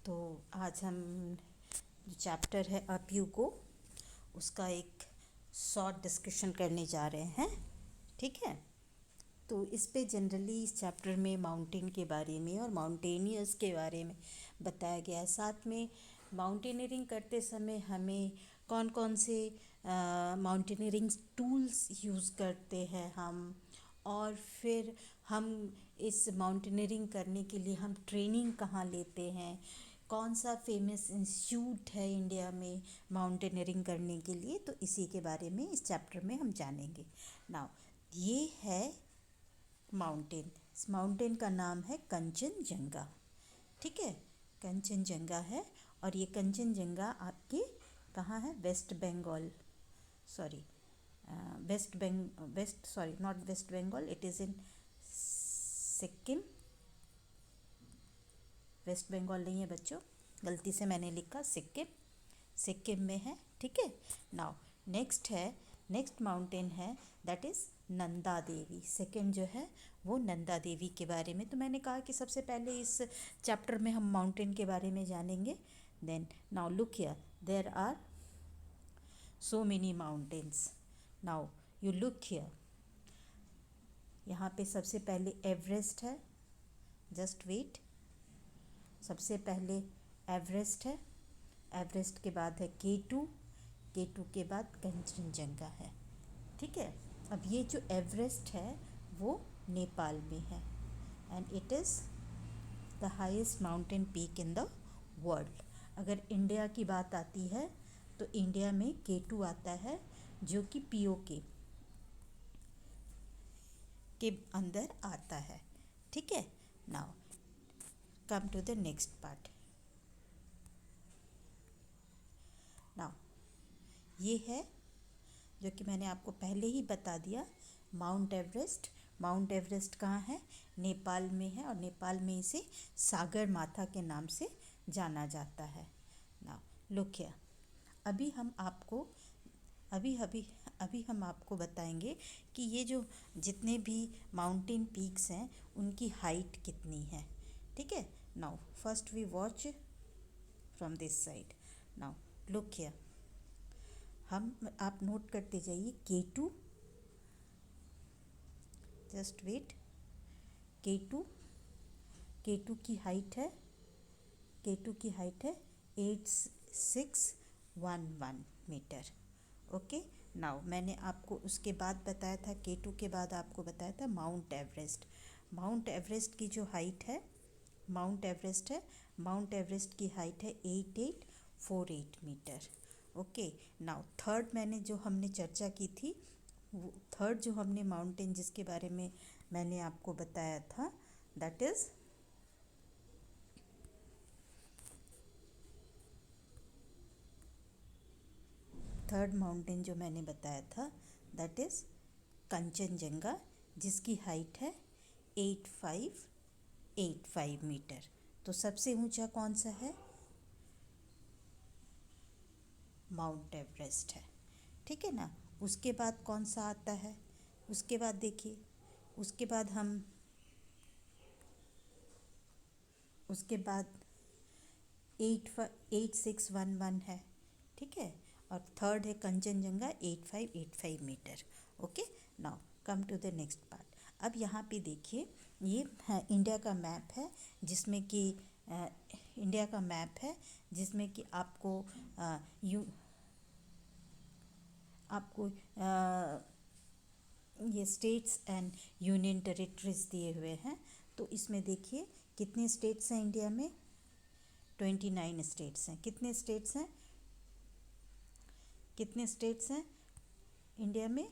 तो आज हम जो चैप्टर है अपयूगो उसका एक शॉर्ट डिस्कशन करने जा रहे हैं। ठीक है, तो इस पे जनरली इस चैप्टर में माउंटेन के बारे में और माउंटेनियर्स के बारे में बताया गया है। साथ में माउंटेनियरिंग करते समय हमें कौन कौन से माउंटेनियरिंग टूल्स यूज़ करते हैं हम, और फिर हम इस माउंटेनियरिंग करने के लिए हम ट्रेनिंग कहाँ लेते हैं, कौन सा फेमस इंस्टीट्यूट है इंडिया में माउंटेनियरिंग करने के लिए, तो इसी के बारे में इस चैप्टर में हम जानेंगे। नाउ ये है माउंटेन। इस माउंटेन का नाम है कंचनजंगा। ठीक है, कंचनजंगा है और ये कंचनजंगा आपके कहाँ है? West Bengal, sorry west sorry not west Bengal, it is in Sikkim. West Bengal नहीं है बच्चों, गलती से मैंने लिखा सिक्किम, सिक्किम में है। ठीक है, नाउ नेक्स्ट माउंटेन है that is Nanda Devi. Second जो है वो नंदा देवी के बारे में। तो मैंने कहा कि सबसे पहले इस चैप्टर में हम माउंटेन के बारे में जानेंगे। Then now look here, there are so many mountains. Now you look here, यहाँ पे सबसे पहले एवरेस्ट है। जस्ट वेट, सबसे पहले एवरेस्ट है, एवरेस्ट के बाद है K2, K2 के बाद कंचनजंगा है। ठीक है, अब ये जो एवरेस्ट है वो नेपाल में है and it is the highest mountain peak in the world. अगर इंडिया की बात आती है तो इंडिया में K2 आता है जो कि POK के अंदर आता है। ठीक है, now come to the next part. Now ये है जो कि मैंने आपको पहले ही बता दिया, माउंट एवरेस्ट। माउंट एवरेस्ट कहाँ है? नेपाल में है और नेपाल में इसे सागर माथा के नाम से जाना जाता है। नाउ लुक हियर, अभी हम आपको अभी हम आपको बताएंगे कि ये जो जितने भी माउंटेन पीक्स हैं उनकी हाइट कितनी है। ठीक है, now first we watch from this side. Now look here, आप नोट करते जाइए K2, जस्ट वेट, K2 की हाइट है, K2 की हाइट है 8611 मीटर। ओके, नाउ मैंने आपको उसके बाद बताया था, K2 के बाद आपको बताया था माउंट एवरेस्ट। माउंट एवरेस्ट की जो हाइट है, माउंट एवरेस्ट की हाइट है 8848 मीटर। ओके, नाउ थर्ड मैंने जो हमने चर्चा की थी, वो थर्ड जो हमने माउंटेन जिसके बारे में मैंने आपको बताया था दैट इज़ थर्ड माउंटेन जो मैंने बताया था दैट इज़ कंचनजंगा, जिसकी हाइट है 8585 मीटर। तो सबसे ऊंचा कौन सा है? माउंट एवरेस्ट है। ठीक है ना, उसके बाद कौन सा आता है? उसके बाद देखिए, उसके बाद 8611 है। ठीक है, और थर्ड है Kanchenjunga 8585 metre. Okay, now come to the next part. अब यहाँ पे देखिए, ये है इंडिया का मैप है जिसमें कि इंडिया का मैप है जिसमें कि आपको आपको ये स्टेट्स एंड यूनियन टेरिटरीज दिए हुए हैं। तो इसमें देखिए कितने स्टेट्स हैं इंडिया में? 29 स्टेट्स हैं। कितने स्टेट्स हैं इंडिया में?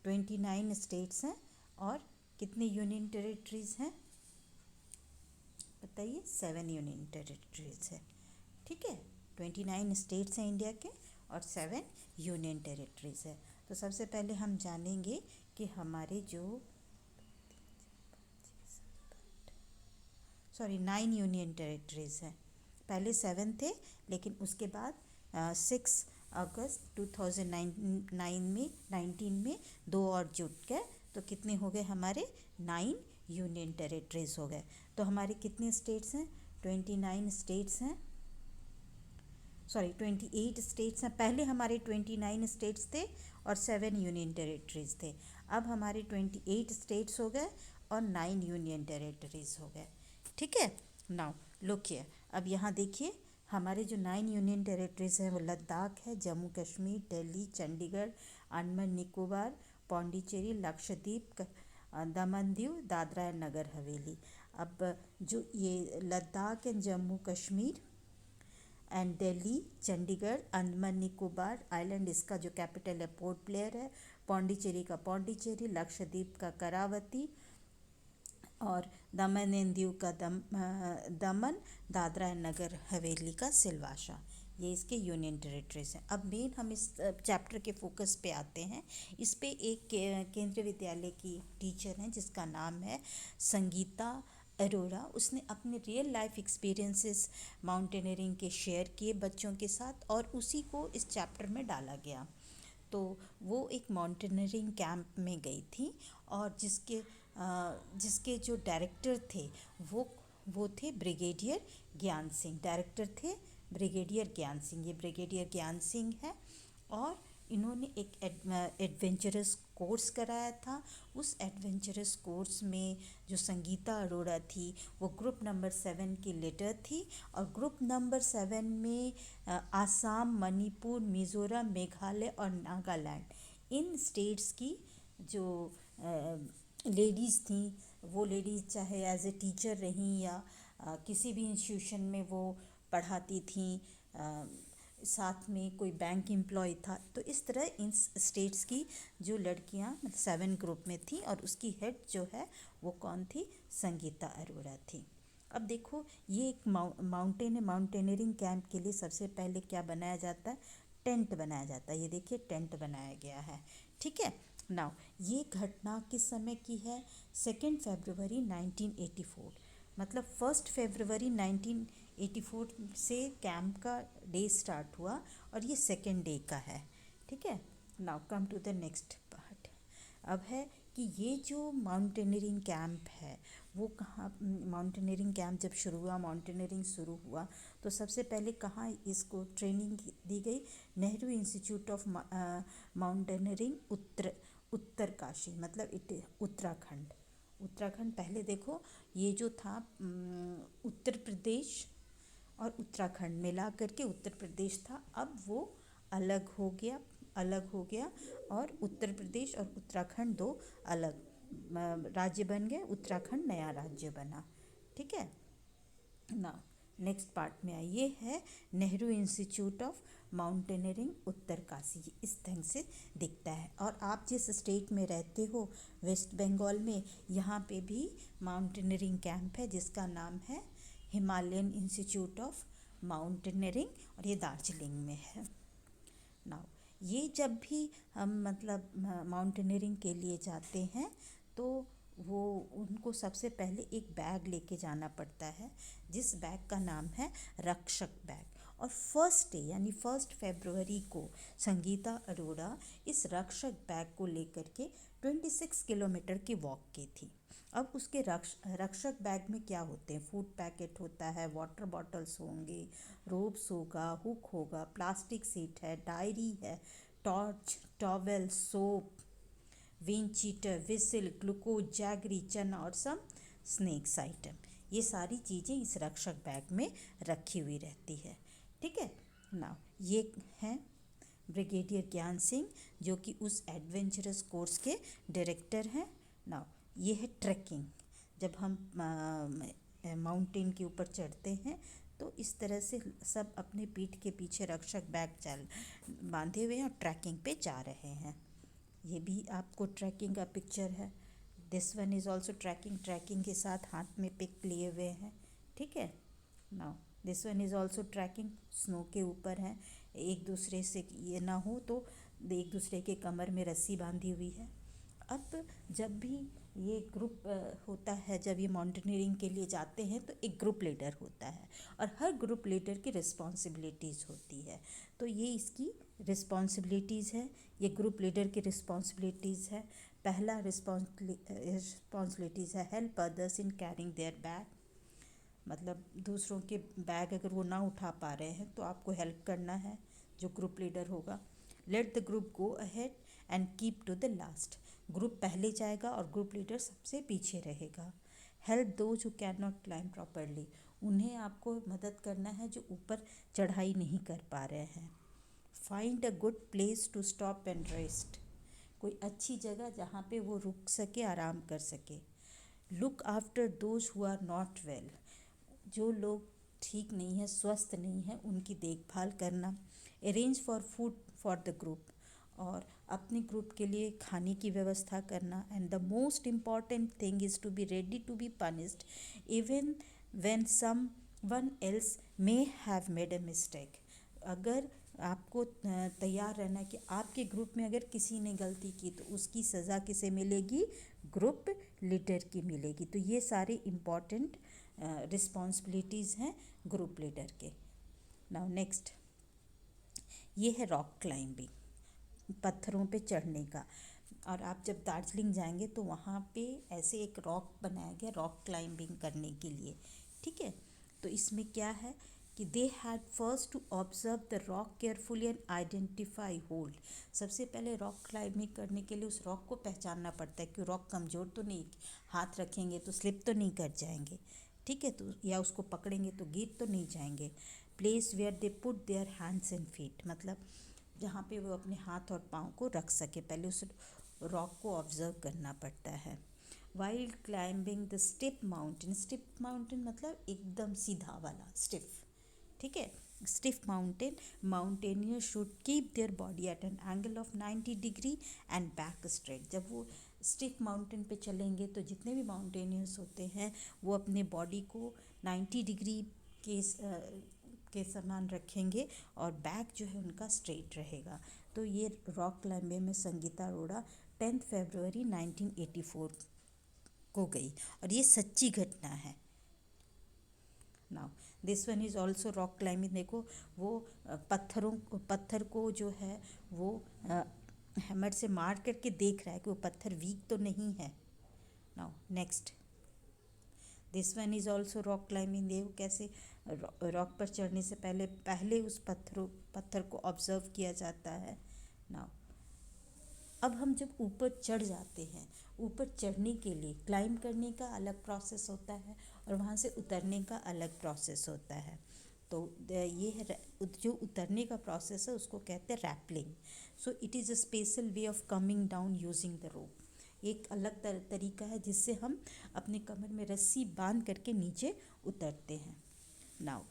29 स्टेट्स हैं। और कितने यूनियन टेरिटरीज हैं बताइए? 7 यूनियन टेरिटरीज है। ठीक है, 29 स्टेट्स हैं इंडिया के और 7 यूनियन टेरिटरीज है। तो सबसे पहले हम जानेंगे कि हमारे जो 9 यूनियन टेरिटरीज हैं। पहले 7 थे, लेकिन उसके बाद 6 अगस्त 2019 में 2 और जुट गए, तो कितने हो गए हमारे? 9 यूनियन टेरिटरीज हो गए। तो हमारे कितने स्टेट्स हैं? 29 स्टेट्स हैं, सॉरी 28 स्टेट्स हैं। पहले हमारे 29 स्टेट्स थे और 7 यूनियन टेरिटरीज थे। अब हमारे 28 स्टेट्स हो गए और 9 यूनियन टेरिटरीज हो गए। ठीक है, नाउ लुक हियर। अब यहाँ देखिए हमारे जो 9 यूनियन टेरिटरीज हैं वो लद्दाख है, जम्मू कश्मीर, दिल्ली, चंडीगढ़, अंडमान निकोबार, पौंडीचेरी, लक्षद्वीप, दमन दीव, दादरा एंड नगर हवेली। अब जो ये Ladakh and Jammu Kashmir and Delhi, Chandigarh, Andaman Nicobar island, इसका जो कैपिटल है पोर्ट ब्लेयर है, पौंडीचेरी का पौंडीचेरी, लक्षद्वीप का करावती और दमन एंड दीव का दमन, दादरा एंड नगर हवेली का सिलवासा। ये इसके यूनियन टेरिटरीज हैं। अब मेन हम इस चैप्टर के फोकस पे आते हैं। इस पे एक केंद्रीय विद्यालय की टीचर हैं जिसका नाम है संगीता अरोरा। उसने अपने रियल लाइफ एक्सपीरियंसेस माउंटेनियरिंग के शेयर किए बच्चों के साथ और उसी को इस चैप्टर में डाला गया। तो वो एक माउंटेनियरिंग कैंप में गई थी और जिसके जो डायरेक्टर थे वो थे ब्रिगेडियर ज्ञान सिंह। डायरेक्टर थे ब्रिगेडियर ज्ञान सिंह। ये ब्रिगेडियर ज्ञान सिंह है और इन्होंने एक एडवेंचरस कोर्स कराया था। उस एडवेंचरस कोर्स में जो संगीता अरोड़ा थी वो ग्रुप नंबर 7 की लीडर थी और ग्रुप नंबर 7 में आसाम, मणिपुर, मिज़ोरम, मेघालय और नागालैंड इन स्टेट्स की जो लेडीज़ थी, वो लेडीज़ चाहे एज ए टीचर रहीं या किसी भी इंस्टीट्यूशन में वो पढ़ाती थी, साथ में कोई बैंक एम्प्लॉय था। तो इस तरह इन स्टेट्स की जो लड़कियां 7 ग्रुप में थी और उसकी हेड जो है वो कौन थी? संगीता अरोड़ा थी। अब देखो ये एक माउंटेनियरिंग कैंप के लिए सबसे पहले क्या बनाया जाता है? टेंट बनाया जाता है। ये देखिए टेंट बनाया गया है। ठीक है, नाउ ये घटना किस समय की है? 2 फरवरी 1984। मतलब 1 फरवरी 1984 से कैंप का डे स्टार्ट हुआ और ये 2nd डे का है। ठीक है, now come to the next part. अब है कि ये जो माउंटेनियरिंग कैंप है वो कहाँ, माउंटेनियरिंग कैंप जब शुरू हुआ, माउंटेनियरिंग शुरू हुआ तो सबसे पहले कहाँ इसको ट्रेनिंग दी गई? Nehru institute of mountaineering Uttarkashi, मतलब उत्तराखंड। उत्तराखंड पहले देखो ये जो था उत्तर प्रदेश और उत्तराखंड मिला करके उत्तर प्रदेश था। अब वो अलग हो गया और उत्तर प्रदेश और उत्तराखंड दो अलग राज्य बन गए। उत्तराखंड नया राज्य बना। ठीक है, ना नेक्स्ट पार्ट में आइए है Nehru institute of mountaineering Uttarkashi. इस ढंग से दिखता है। और आप जिस स्टेट में रहते हो वेस्ट बंगाल में, यहाँ पे भी माउंटेनियरिंग कैंप है जिसका नाम है हिमालयन इंस्टीट्यूट ऑफ माउंटेनियरिंग और ये दार्जिलिंग में है। नाउ ये जब भी हम मतलब माउंटेनियरिंग के लिए जाते हैं तो वो उनको सबसे पहले एक बैग लेके जाना पड़ता है जिस बैग का नाम है रक्षक बैग। और 1st डे यानी 1 फरवरी को संगीता अरोड़ा इस रक्षक बैग को लेकर के 26 किलोमीटर की वॉक की थी। अब उसके रक्षक बैग में क्या होते हैं? फूड पैकेट होता है, वाटर बॉटल्स होंगे, रोप्स होगा, हुक होगा, प्लास्टिक सीट है, डायरी है, torch, towel, soap, wind cheater, whistle, glucose, jaggery, चना और सम स्नैक्स आइटम। ये सारी चीज़ें इस रक्षक बैग में रखी हुई रहती है। ठीक है, नाउ ये हैं ब्रिगेडियर ज्ञान सिंह जो कि उस एडवेंचरस कोर्स के डायरेक्टर हैं। नाउ ये है ट्रैकिंग। जब हम माउंटेन के ऊपर चढ़ते हैं तो इस तरह से सब अपने पीठ के पीछे रक्षक बैग बांधे हुए हैं और ट्रैकिंग पे जा रहे हैं। ये भी आपको ट्रैकिंग का पिक्चर है। This one is also trekking के साथ हाथ में पिक लिए हुए हैं। ठीक है, now this one is also trekking, snow के ऊपर है। एक दूसरे से ये ना हो तो एक दूसरे के कमर में रस्सी बांधी हुई है। अब जब भी ये ग्रुप होता है, जब ये माउंटेनियरिंग के लिए जाते हैं तो एक ग्रुप लीडर होता है और हर ग्रुप लीडर की रिस्पॉन्सिबिलिटीज़ होती है। तो ये इसकी रिस्पॉन्सिबिलिटीज़ है, ये ग्रुप लीडर की रिस्पॉन्सिबिलिटीज़ है। पहला रिस्पॉन्सिबिलिटीज़ है help others in carrying their bag. मतलब दूसरों के बैग अगर वो ना उठा पा रहे हैं तो आपको हेल्प करना है, जो ग्रुप लीडर होगा। Let the group go ahead and keep to the last. Group पहले जाएगा और ग्रुप लीडर सबसे पीछे रहेगा। Help those who can not climb properly. उन्हें आपको मदद करना है जो ऊपर चढ़ाई नहीं कर पा रहे हैं। Find a good place to stop and rest. कोई अच्छी जगह जहाँ पे वो रुक सके, आराम कर सके। Look after those who are not well. जो लोग ठीक नहीं है, स्वस्थ नहीं है, उनकी देखभाल करना। Arrange for food for the group. और अपने ग्रुप के लिए खाने की व्यवस्था करना। And the most important thing is to be ready to be punished even when someone else may have made a mistake. अगर आपको तैयार रहना है कि आपके ग्रुप में अगर किसी ने गलती की तो उसकी सज़ा किसे मिलेगी? ग्रुप लीडर की मिलेगी। तो ये सारे इम्पॉर्टेंट रिस्पॉन्सिबिलिटीज़ हैं ग्रुप लीडर के। नाउ नेक्स्ट, ये है रॉक क्लाइंबिंग, पत्थरों पे चढ़ने का। और आप जब दार्जिलिंग जाएंगे तो वहाँ पे ऐसे एक रॉक बनाया गया रॉक क्लाइंबिंग करने के लिए, ठीक है। तो इसमें क्या है कि they had first to observe the rock carefully and identify hold. सबसे पहले रॉक क्लाइंबिंग करने के लिए उस रॉक को पहचानना पड़ता है कि रॉक कमज़ोर तो नहीं, हाथ रखेंगे तो स्लिप तो नहीं कर जाएंगे, ठीक है, तो या उसको पकड़ेंगे तो गिर तो नहीं जाएंगे। Place where they put their hands and feet, मतलब जहाँ पे वो अपने हाथ और पाँव को रख सके, पहले उस रॉक को ऑब्जर्व करना पड़ता है। While climbing the steep mountain, steep mountain मतलब एकदम सीधा वाला स्टिफ, ठीक है। Stiff mountain, mountaineer should keep their body at an angle of 90 degree and back straight. जब वो स्टिफ माउंटेन पे चलेंगे तो जितने भी माउंटेनियर्स होते हैं वो अपने बॉडी को 90 डिग्री के समान रखेंगे और बैक जो है उनका स्ट्रेट रहेगा। तो ये रॉक क्लाइंबिंग में संगीता अरोड़ा 10 फरवरी 1984 को गई और ये सच्ची घटना है। Now this one is also rock climbing. देखो वो पत्थर को जो है वो हैमर से मार करके देख रहा है कि वो पत्थर वीक तो नहीं है। Now next, this one is also rock climbing. देखो कैसे रॉक पर चढ़ने से पहले उस पत्थर को ऑब्जर्व किया जाता है। नाउ अब हम जब ऊपर चढ़ जाते हैं, ऊपर चढ़ने के लिए क्लाइंब करने का अलग प्रोसेस होता है और वहाँ से उतरने का अलग प्रोसेस होता है। तो ये है जो उतरने का प्रोसेस है उसको कहते हैं rappelling. So it is a special way of coming down using the rope. एक अलग तरीका है जिससे हम अपने कमर में रस्सी बांध करके नीचे उतरते हैं। Now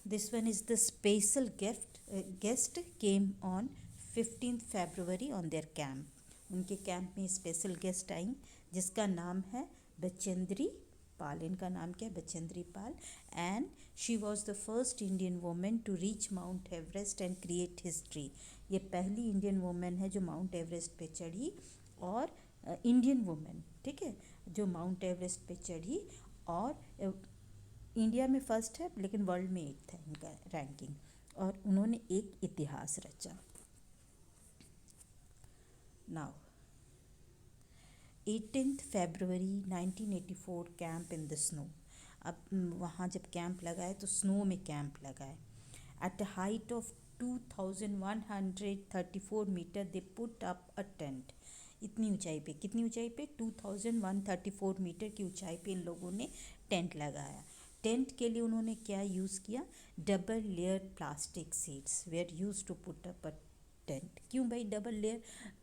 this one is the special guest came on 15 February on their camp. उनके कैंप में स्पेशल गेस्ट आई जिसका नाम है बचेंद्री पाल। इनका नाम क्या है? Bachendri Pal. And she was the first Indian women to reach Mount Everest and create history. ये पहली इंडियन वुमेन है जो माउंट एवरेस्ट पे चढ़ी और इंडियन वुमेन, ठीक है, जो माउंट एवरेस्ट पे चढ़ी और इंडिया में फर्स्ट है लेकिन वर्ल्ड में 8th है इनका रैंकिंग। और उन्होंने एक इतिहास रचा। Now 18 February 1984 camp in the snow. अब वहाँ जब कैंप लगाए तो स्नो में कैंप लगाए। At a height of 2134 metre they put up a tent. इतनी ऊंचाई पे, कितनी ऊंचाई पे? 2134 मीटर की ऊंचाई पे इन लोगों ने टेंट लगाया। टेंट के लिए उन्होंने क्या यूज़ किया? Double layer plastic sheets were used to put up a tent. क्यों भाई double layer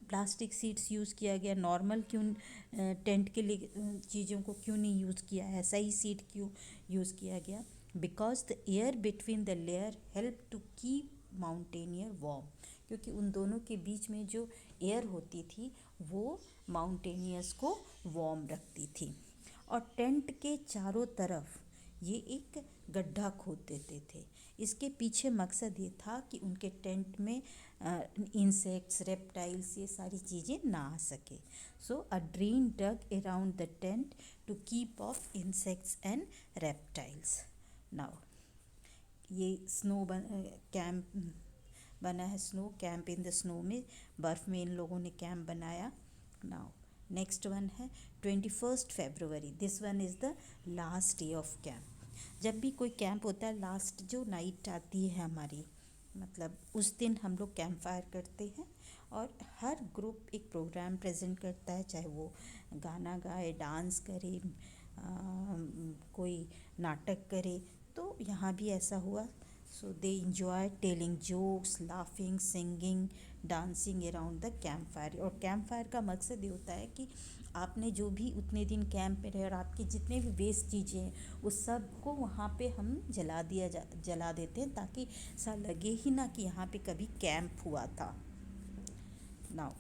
plastic sheets use किया गया? नॉर्मल क्यों टेंट के लिए चीज़ों को क्यों नहीं यूज़ किया? ऐसा ही सीट क्यों यूज़ किया गया? Because the air between the layer help to keep mountaineer warm. क्योंकि उन दोनों के बीच में जो एयर होती थी वो माउंटेनियर्स को वार्म रखती थी। और टेंट के चारों तरफ ये एक गड्ढा खोद देते थे। इसके पीछे मकसद ये था कि उनके टेंट में इंसेक्ट्स, रेप्टाइल्स, ये सारी चीज़ें ना आ सके। So a drain dug around the tent to keep off insects and reptiles. Now ये स्नो कैंप बना है, snow camp in the snow में, बर्फ़ में इन लोगों ने कैंप बनाया। नाउ नेक्स्ट वन है 21 February, this one is the last day of camp. जब भी कोई कैंप होता है, लास्ट जो नाइट आती है हमारी, मतलब उस दिन हम लोग कैंप फायर करते हैं और हर ग्रुप एक प्रोग्राम प्रेजेंट करता है, चाहे वो गाना गाए, डांस करे, कोई नाटक करे। तो यहाँ भी ऐसा हुआ। So they enjoy telling jokes, laughing, singing, dancing around the camp fire. और कैंप फायर का मकसद ये होता है कि आपने जो भी उतने दिन कैंप में रहे और आपकी जितने भी वेस्ट चीज़ें हैं उस सब को वहाँ पे हम जला देते हैं, ताकि ऐसा लगे ही ना कि यहाँ पे कभी कैंप हुआ था। Now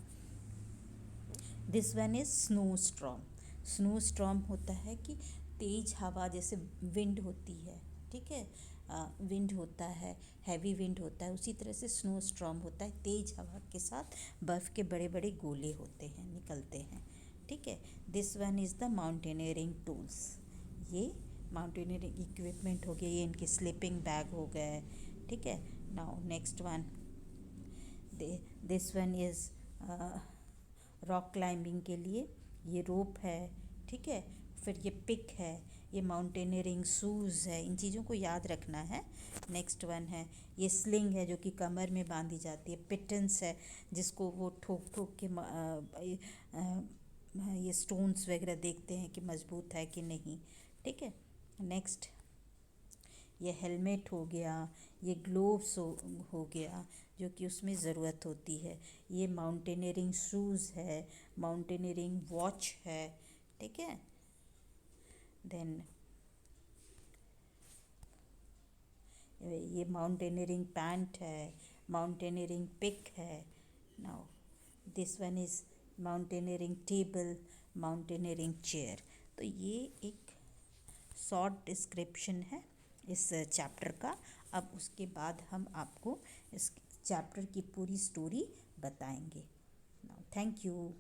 this one is snow storm. Snow storm होता है कि तेज हवा, जैसे विंड होती है, ठीक है, विंड होता है, हैवी विंड होता है, उसी तरह से स्नो स्टॉर्म होता है। तेज हवा के साथ बर्फ़ के बड़े बड़े गोले होते हैं, निकलते हैं, ठीक है। This one is the mountaineering tools. ये माउंटेनियरिंग इक्विपमेंट हो गए, ये इनके स्लीपिंग बैग हो गए, ठीक है। Now next one, this one is rock climbing के लिए ये रोप है, ठीक है। फिर ये पिक है, ये माउंटेनियरिंग शूज़ है, इन चीज़ों को याद रखना है। नेक्स्ट वन है ये स्लिंग है, जो कि कमर में बांधी जाती है। पिटन्स है, जिसको वो ठोक ठोक के ये स्टोन्स वगैरह देखते हैं कि मजबूत है कि नहीं, ठीक है। नेक्स्ट ये हेलमेट हो गया, ये ग्लोव्स हो गया, जो कि उसमें ज़रूरत होती है। ये माउंटेनियरिंग शूज़ है, माउंटेनियरिंग वॉच है, ठीक है। देन ये माउंटेनियरिंग पैंट है, माउंटेनियरिंग पिक है। Now this one is mountaineering table, mountaineering chair. तो ये एक शॉर्ट डिस्क्रिप्शन है इस चैप्टर का। अब उसके बाद हम आपको इस चैप्टर की पूरी स्टोरी बताएंगे। Now thank you.